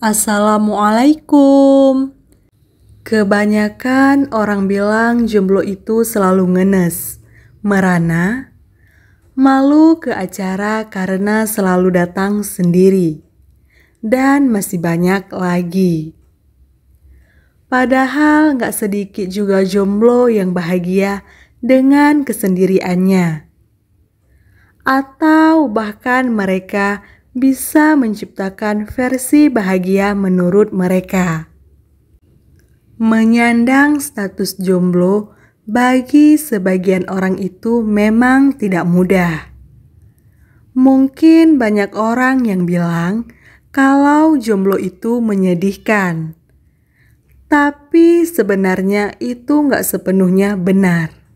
Assalamualaikum. Kebanyakan orang bilang jomblo itu selalu ngenes, merana, malu ke acara karena selalu datang sendiri, dan masih banyak lagi. Padahal gak sedikit juga jomblo yang bahagia dengan kesendiriannya. Atau bahkan mereka bisa menciptakan versi bahagia menurut mereka. Menyandang status jomblo bagi sebagian orang itu memang tidak mudah. Mungkin banyak orang yang bilang kalau jomblo itu menyedihkan. Tapi sebenarnya itu gak sepenuhnya benar.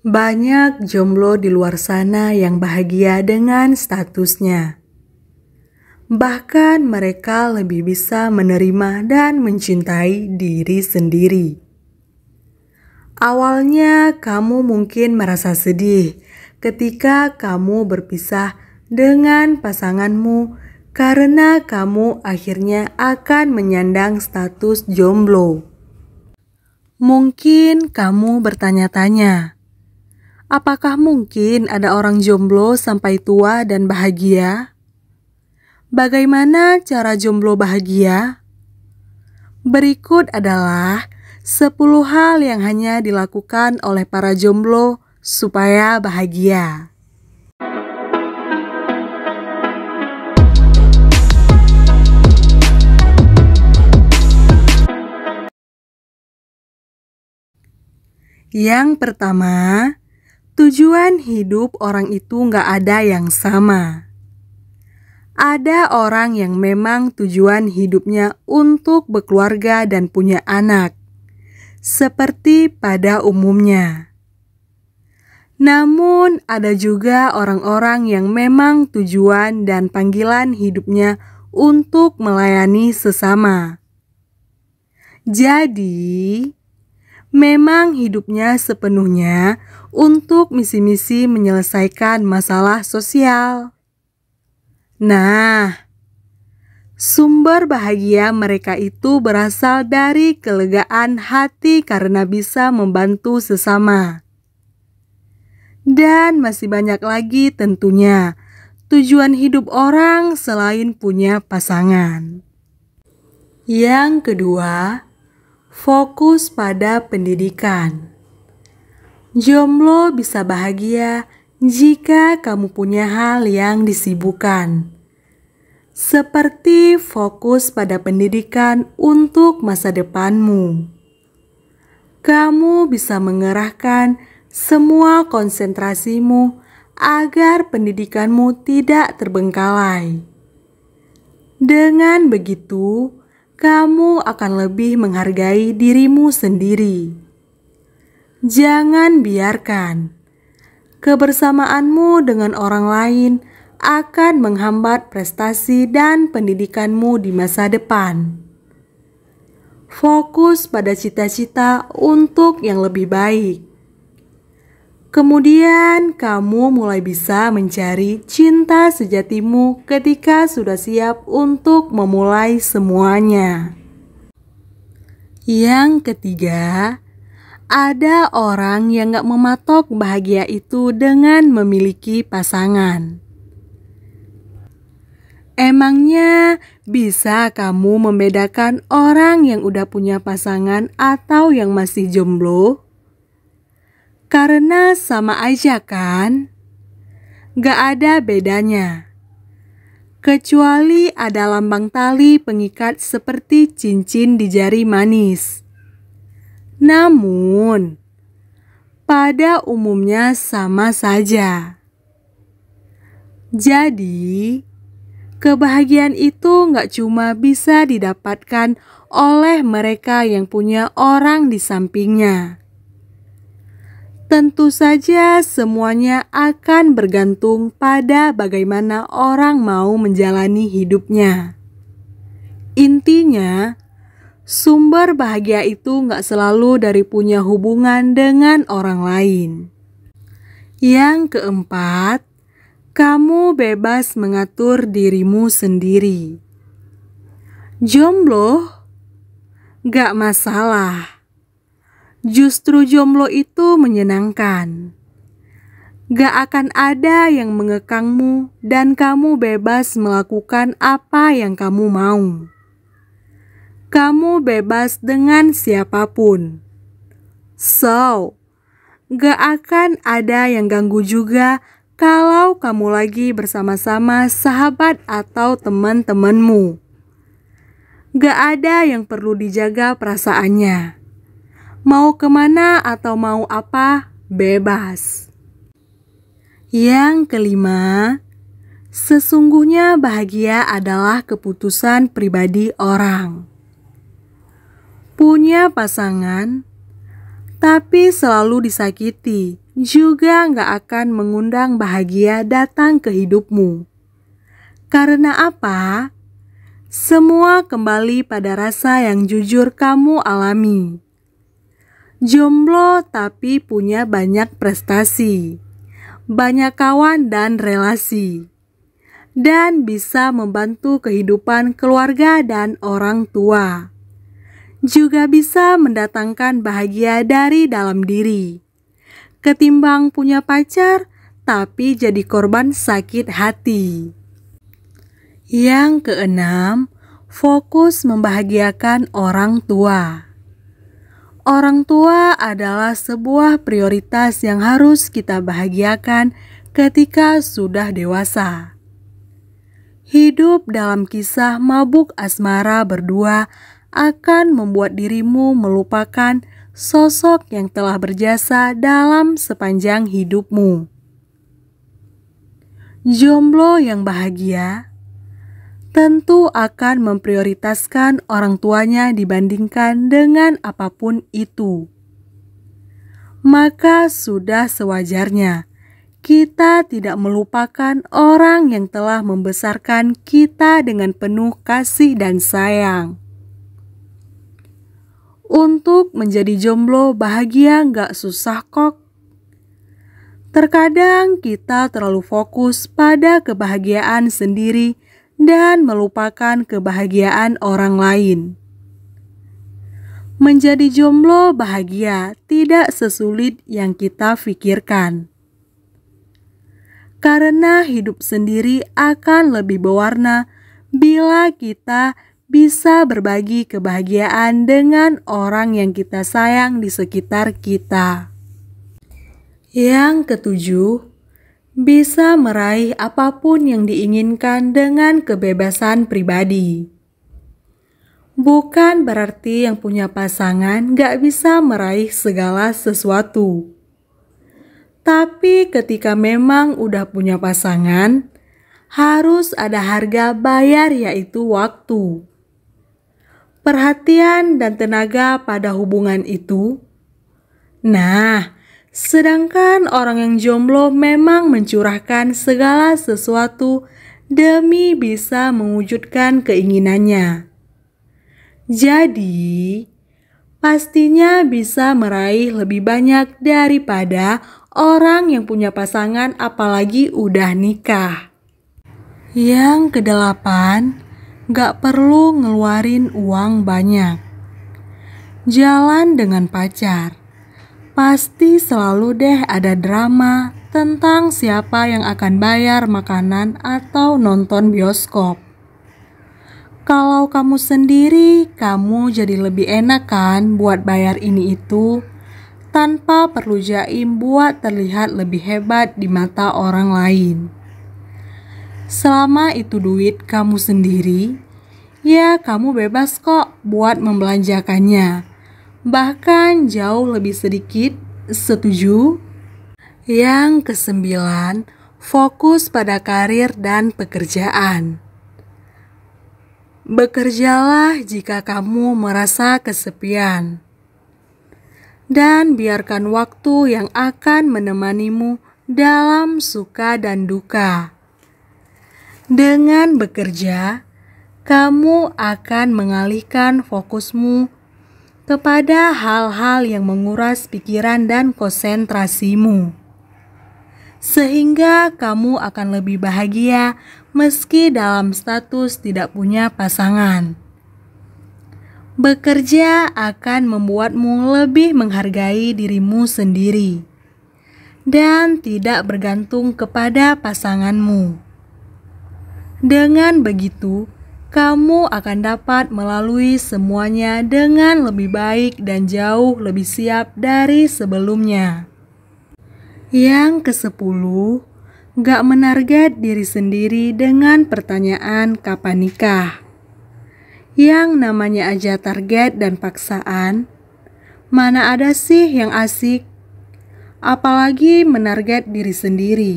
Banyak jomblo di luar sana yang bahagia dengan statusnya. Bahkan mereka lebih bisa menerima dan mencintai diri sendiri. Awalnya kamu mungkin merasa sedih ketika kamu berpisah dengan pasanganmu karena kamu akhirnya akan menyandang status jomblo. Mungkin kamu bertanya-tanya, apakah mungkin ada orang jomblo sampai tua dan bahagia? Bagaimana cara jomblo bahagia? Berikut adalah 10 hal yang hanya dilakukan oleh para jomblo supaya bahagia. Yang pertama, tujuan hidup orang itu gak ada yang sama. Ada orang yang memang tujuan hidupnya untuk berkeluarga dan punya anak, seperti pada umumnya. Namun ada juga orang-orang yang memang tujuan dan panggilan hidupnya untuk melayani sesama. Jadi, memang hidupnya sepenuhnya untuk misi-misi menyelesaikan masalah sosial. Nah, sumber bahagia mereka itu berasal dari kelegaan hati karena bisa membantu sesama. Dan masih banyak lagi tentunya tujuan hidup orang selain punya pasangan. Yang kedua, fokus pada pendidikan. Jomblo bisa bahagia jika kamu punya hal yang disibukkan, seperti fokus pada pendidikan untuk masa depanmu. Kamu bisa mengerahkan semua konsentrasimu agar pendidikanmu tidak terbengkalai. Dengan begitu, kamu akan lebih menghargai dirimu sendiri. Jangan biarkan kebersamaanmu dengan orang lain akan menghambat prestasi dan pendidikanmu di masa depan. Fokus pada cita-cita untuk yang lebih baik. Kemudian kamu mulai bisa mencari cinta sejatimu ketika sudah siap untuk memulai semuanya. Yang ketiga, ada orang yang gak mematok bahagia itu dengan memiliki pasangan. Emangnya bisa kamu membedakan orang yang udah punya pasangan atau yang masih jomblo? Karena sama aja kan? Gak ada bedanya. Kecuali ada lambang tali pengikat seperti cincin di jari manis. Namun, pada umumnya sama saja. Jadi, kebahagiaan itu gak cuma bisa didapatkan oleh mereka yang punya orang di sampingnya. Tentu saja semuanya akan bergantung pada bagaimana orang mau menjalani hidupnya. Intinya, sumber bahagia itu gak selalu dari punya hubungan dengan orang lain. Yang keempat, kamu bebas mengatur dirimu sendiri. Jomblo? Gak masalah. Justru jomblo itu menyenangkan. Gak akan ada yang mengekangmu dan kamu bebas melakukan apa yang kamu mau. Kamu bebas dengan siapapun. So, gak akan ada yang ganggu juga kalau kamu lagi bersama-sama sahabat atau teman-temanmu. Gak ada yang perlu dijaga perasaannya. Mau kemana atau mau apa, bebas. Yang kelima, sesungguhnya bahagia adalah keputusan pribadi orang. Punya pasangan, tapi selalu disakiti, juga gak akan mengundang bahagia datang ke hidupmu. Karena apa? Semua kembali pada rasa yang jujur kamu alami. Jomblo tapi punya banyak prestasi, banyak kawan dan relasi, dan bisa membantu kehidupan keluarga dan orang tua. Juga bisa mendatangkan bahagia dari dalam diri. Ketimbang punya pacar tapi jadi korban sakit hati. Yang keenam, fokus membahagiakan orang tua. Orang tua adalah sebuah prioritas yang harus kita bahagiakan ketika sudah dewasa. Hidup dalam kisah mabuk asmara berdua akan membuat dirimu melupakan sosok yang telah berjasa dalam sepanjang hidupmu. Jomblo yang bahagia tentu akan memprioritaskan orang tuanya dibandingkan dengan apapun itu. Maka sudah sewajarnya kita tidak melupakan orang yang telah membesarkan kita dengan penuh kasih dan sayang. Untuk menjadi jomblo bahagia gak susah kok. Terkadang kita terlalu fokus pada kebahagiaan sendiri dan melupakan kebahagiaan orang lain. Menjadi jomblo bahagia tidak sesulit yang kita pikirkan. Karena hidup sendiri akan lebih berwarna bila kita bisa berbagi kebahagiaan dengan orang yang kita sayang di sekitar kita. Yang ketujuh, bisa meraih apapun yang diinginkan dengan kebebasan pribadi. Bukan berarti yang punya pasangan gak bisa meraih segala sesuatu. Tapi ketika memang udah punya pasangan, harus ada harga bayar yaitu waktu. Perhatian dan tenaga pada hubungan itu. Nah, sedangkan orang yang jomblo memang mencurahkan segala sesuatu demi bisa mewujudkan keinginannya. Jadi, pastinya bisa meraih lebih banyak daripada orang yang punya pasangan apalagi udah nikah. Yang kedelapan, gak perlu ngeluarin uang banyak. Jalan dengan pacar. Pasti selalu deh ada drama tentang siapa yang akan bayar makanan atau nonton bioskop. Kalau kamu sendiri, kamu jadi lebih enak kan buat bayar ini itu, tanpa perlu jaim buat terlihat lebih hebat di mata orang lain. Selama itu duit kamu sendiri, ya kamu bebas kok buat membelanjakannya. Bahkan jauh lebih sedikit, setuju? Yang kesembilan, fokus pada karir dan pekerjaan. Bekerjalah jika kamu merasa kesepian. Dan biarkan waktu yang akan menemanimu dalam suka dan duka. Dengan bekerja, kamu akan mengalihkan fokusmu kepada hal-hal yang menguras pikiran dan konsentrasimu. Sehingga kamu akan lebih bahagia meski dalam status tidak punya pasangan. Bekerja akan membuatmu lebih menghargai dirimu sendiri dan tidak bergantung kepada pasanganmu. Dengan begitu, kamu akan dapat melalui semuanya dengan lebih baik dan jauh lebih siap dari sebelumnya. Yang ke-10, gak menarget diri sendiri dengan pertanyaan kapan nikah. Yang namanya aja target dan paksaan, mana ada sih yang asik? Apalagi menarget diri sendiri.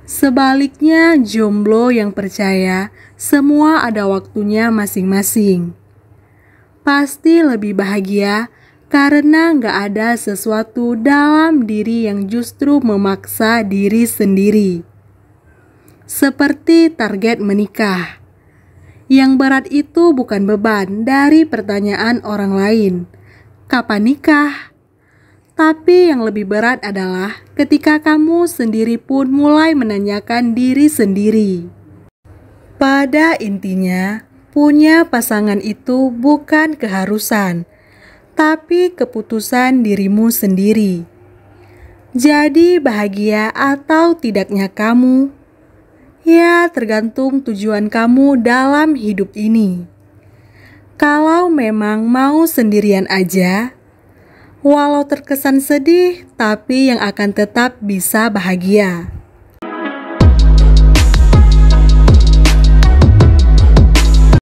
Sebaliknya, jomblo yang percaya semua ada waktunya masing-masing pasti lebih bahagia karena gak ada sesuatu dalam diri yang justru memaksa diri sendiri. Seperti target menikah. Yang berat itu bukan beban dari pertanyaan orang lain, kapan nikah? Tapi yang lebih berat adalah ketika kamu sendiri pun mulai menanyakan diri sendiri. Pada intinya, punya pasangan itu bukan keharusan, tapi keputusan dirimu sendiri. Jadi bahagia atau tidaknya kamu, ya tergantung tujuan kamu dalam hidup ini. Kalau memang mau sendirian aja, walau terkesan sedih, tapi yang akan tetap bisa bahagia.